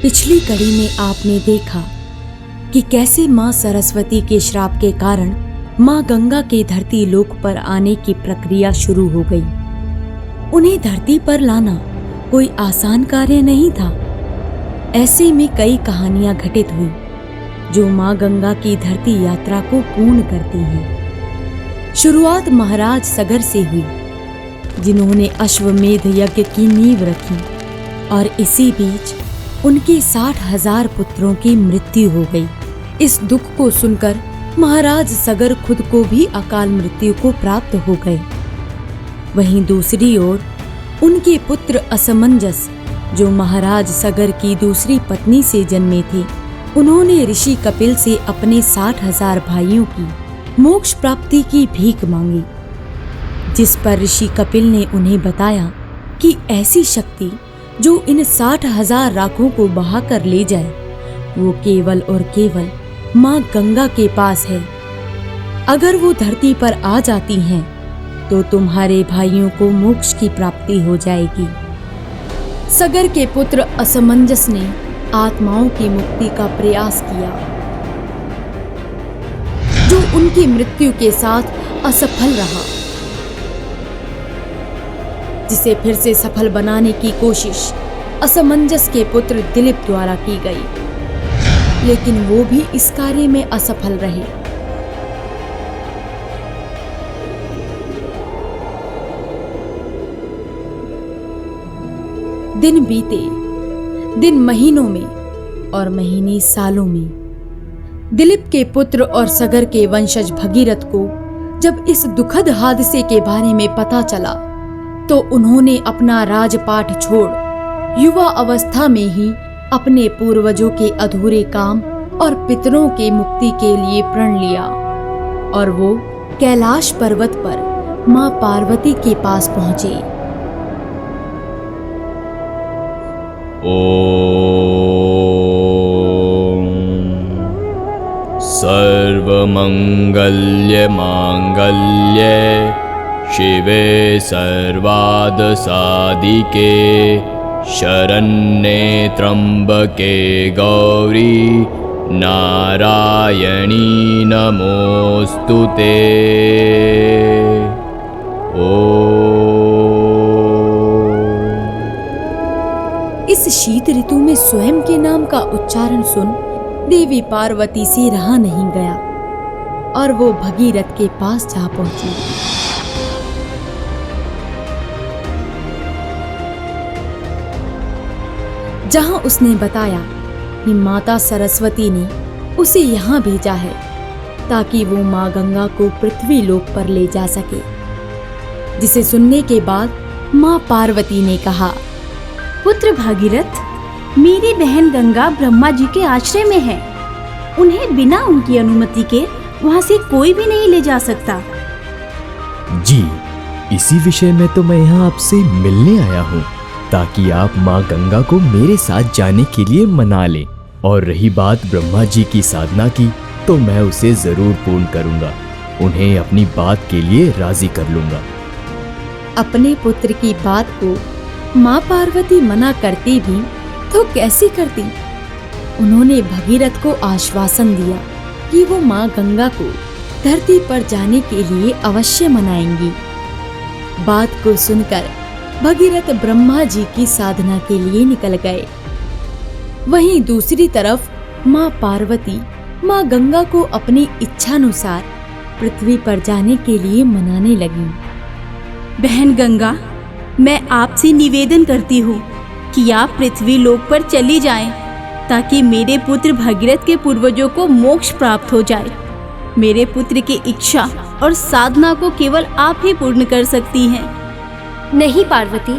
पिछली कड़ी में आपने देखा कि कैसे माँ सरस्वती के श्राप के कारण माँ गंगा के धरती लोक पर आने की प्रक्रिया शुरू हो गई। उन्हें धरती पर लाना कोई आसान कार्य नहीं था। ऐसे में कई कहानियां घटित हुई जो माँ गंगा की धरती यात्रा को पूर्ण करती हैं। शुरुआत महाराज सगर से हुई, जिन्होंने अश्वमेध यज्ञ की नींव रखी, और इसी बीच उनके 60,000 पुत्रों की मृत्यु हो गई। इस दुख को सुनकर महाराज सगर खुद को भी अकाल मृत्यु को प्राप्त हो गए। वहीं दूसरी ओर उनके पुत्र असमंजस, जो महाराज सगर की दूसरी पत्नी से जन्मे थे, उन्होंने ऋषि कपिल से अपने 60,000 भाइयों की मोक्ष प्राप्ति की भीख मांगी, जिस पर ऋषि कपिल ने उन्हें बताया कि ऐसी शक्ति जो इन 60,000 राखों को बहाकर ले जाए, वो केवल और केवल माँ गंगा के पास है। अगर वो धरती पर आ जाती हैं, तो तुम्हारे भाइयों को मोक्ष की प्राप्ति हो जाएगी। सगर के पुत्र असमंजस ने आत्माओं की मुक्ति का प्रयास किया, जो उनकी मृत्यु के साथ असफल रहा, जिसे फिर से सफल बनाने की कोशिश असमंजस के पुत्र दिलीप द्वारा की गई, लेकिन वो भी इस कार्य में असफल रहे। दिन बीते, दिन महीनों में और महीने सालों में। दिलीप के पुत्र और सगर के वंशज भगीरथ को जब इस दुखद हादसे के बारे में पता चला, तो उन्होंने अपना राजपाट छोड़ युवा अवस्था में ही अपने पूर्वजों के अधूरे काम और पितरों के मुक्ति के लिए प्रण लिया, और वो कैलाश पर्वत पर मां पार्वती के पास पहुंचे। ओम सर्वमंगल्य मांगल्ये शिवे सर्वाद साधिके शरण्ये त्र्यंबके गौरी नारायणी नमोस्तुते। इस शीत ऋतु में स्वयं के नाम का उच्चारण सुन देवी पार्वती से रहा नहीं गया, और वो भगीरथ के पास जा पहुंची। जहां उसने बताया कि माता सरस्वती ने उसे यहाँ भेजा है ताकि वो माँ गंगा को पृथ्वी लोक पर ले जा सके। जिसे सुनने के बाद माँ पार्वती ने कहा, पुत्र भागीरथ, मेरी बहन गंगा ब्रह्मा जी के आश्रय में है। उन्हें बिना उनकी अनुमति के वहाँ से कोई भी नहीं ले जा सकता। जी, इसी विषय में तो मैं यहाँ आपसे मिलने आया हूँ, ताकि आप माँ गंगा को मेरे साथ जाने के लिए मना लें। और रही बात ब्रह्मा जी की साधना की, तो मैं उसे जरूर पूर्ण करूँगा। उन्हें अपनी बात के लिए राजी कर लूँगा। अपने पुत्र की बात को माँ पार्वती मना करती भी तो कैसी करती। उन्होंने भगीरथ को आश्वासन दिया कि वो माँ गंगा को धरती पर जाने के लिए अवश्य मनाएंगी। बात को सुनकर भगीरथ ब्रह्मा जी की साधना के लिए निकल गए। वहीं दूसरी तरफ माँ पार्वती माँ गंगा को अपनी इच्छानुसार पृथ्वी पर जाने के लिए मनाने लगी। बहन गंगा, मैं आपसे निवेदन करती हूँ कि आप पृथ्वी लोक पर चली जाएं, ताकि मेरे पुत्र भगीरथ के पूर्वजों को मोक्ष प्राप्त हो जाए। मेरे पुत्र की इच्छा और साधना को केवल आप ही पूर्ण कर सकती हैं। नहीं पार्वती,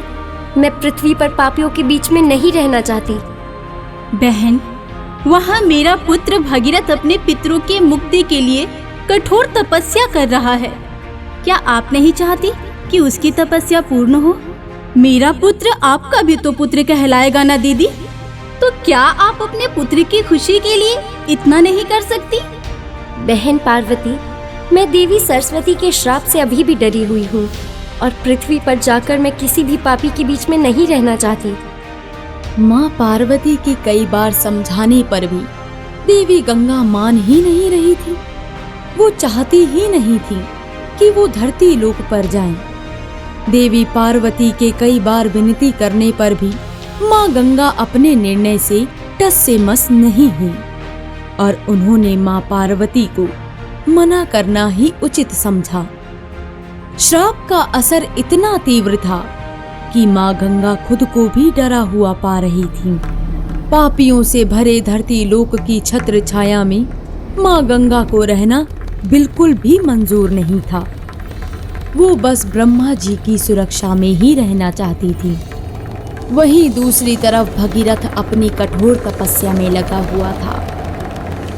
मैं पृथ्वी पर पापियों के बीच में नहीं रहना चाहती। बहन, वहाँ मेरा पुत्र भगीरथ अपने पितरों की मुक्ति के लिए कठोर तपस्या कर रहा है। क्या आप नहीं चाहती कि उसकी तपस्या पूर्ण हो? मेरा पुत्र आपका भी तो पुत्र कहलाएगा ना दीदी? तो क्या आप अपने पुत्र की खुशी के लिए इतना नहीं कर सकती? बहन पार्वती, मैं देवी सरस्वती के श्राप से अभी भी डरी हुई हूँ, और पृथ्वी पर जाकर मैं किसी भी पापी के बीच में नहीं रहना चाहती। माँ पार्वती के कई बार समझाने पर भी देवी गंगा मान ही नहीं रही थी। वो चाहती ही नहीं थी कि वो धरती लोक पर जाएं। देवी पार्वती के कई बार विनती करने पर भी माँ गंगा अपने निर्णय से टस से मस नहीं हुई और उन्होंने माँ पार्वती को मना करना ही उचित समझा। श्राप का असर इतना तीव्र था कि माँ गंगा खुद को भी डरा हुआ पा रही थी। पापियों से भरे धरती लोक की छत्र छाया में माँ गंगा को रहना बिल्कुल भी मंजूर नहीं था। वो बस ब्रह्मा जी की सुरक्षा में ही रहना चाहती थी। वहीं दूसरी तरफ भगीरथ अपनी कठोर तपस्या में लगा हुआ था।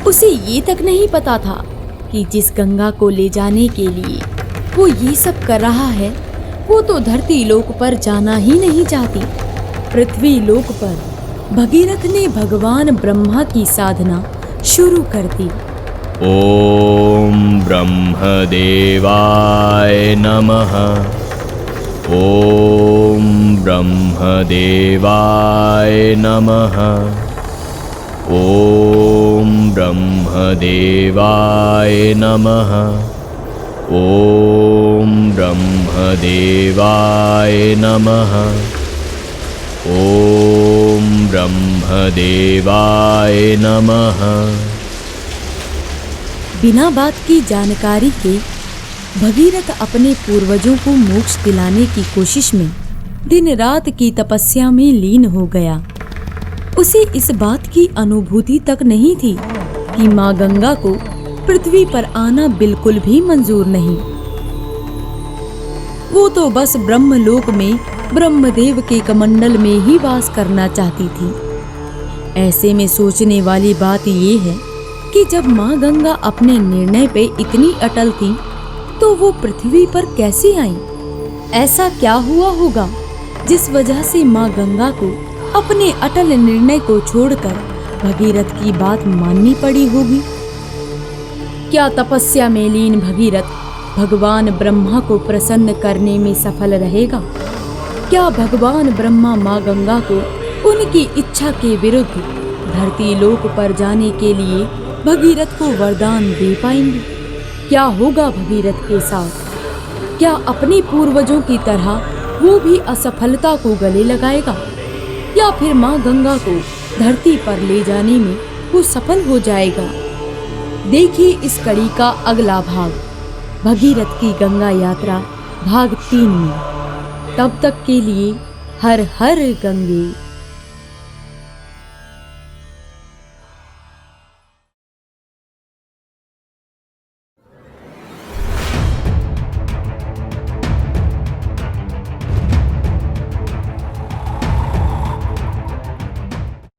उसे ये तक नहीं पता था कि जिस गंगा को ले जाने के लिए वो ये सब कर रहा है, वो तो धरती लोक पर जाना ही नहीं चाहती। पृथ्वी लोक पर भगीरथ ने भगवान ब्रह्मा की साधना शुरू कर दी। ॐ ब्रह्मदेवाय नमः। ॐ ब्रह्मदेवाय नमः। ॐ ब्रह्मदेवाय नमः। ॐ ब्रह्मदेवाय नमः। ॐ ब्रह्मदेवाय नमः। बिना बात की जानकारी के भगीरथ अपने पूर्वजों को मोक्ष दिलाने की कोशिश में दिन रात की तपस्या में लीन हो गया। उसे इस बात की अनुभूति तक नहीं थी कि माँ गंगा को पृथ्वी पर आना बिल्कुल भी मंजूर नहीं। वो तो बस ब्रह्मलोक में ब्रह्मदेव के कमंडल में ही वास करना चाहती थी। ऐसे में सोचने वाली बात ये है कि जब माँ गंगा अपने निर्णय पे इतनी अटल थी तो वो पृथ्वी पर कैसे आई? ऐसा क्या हुआ होगा जिस वजह से माँ गंगा को अपने अटल निर्णय को छोड़कर भगीरथ की बात माननी पड़ी होगी? क्या तपस्या में लीन भगीरथ भगवान ब्रह्मा को प्रसन्न करने में सफल रहेगा? क्या भगवान ब्रह्मा माँ गंगा को उनकी इच्छा के विरुद्ध धरती लोक पर जाने के लिए भगीरथ को वरदान दे पाएंगे? क्या होगा भगीरथ के साथ? क्या अपने पूर्वजों की तरह वो भी असफलता को गले लगाएगा या फिर माँ गंगा को धरती पर ले जाने में वो सफल हो जाएगा? देखिए इस कड़ी का अगला भाग, भगीरथ की गंगा यात्रा भाग 3 में। तब तक के लिए हर हर गंगे।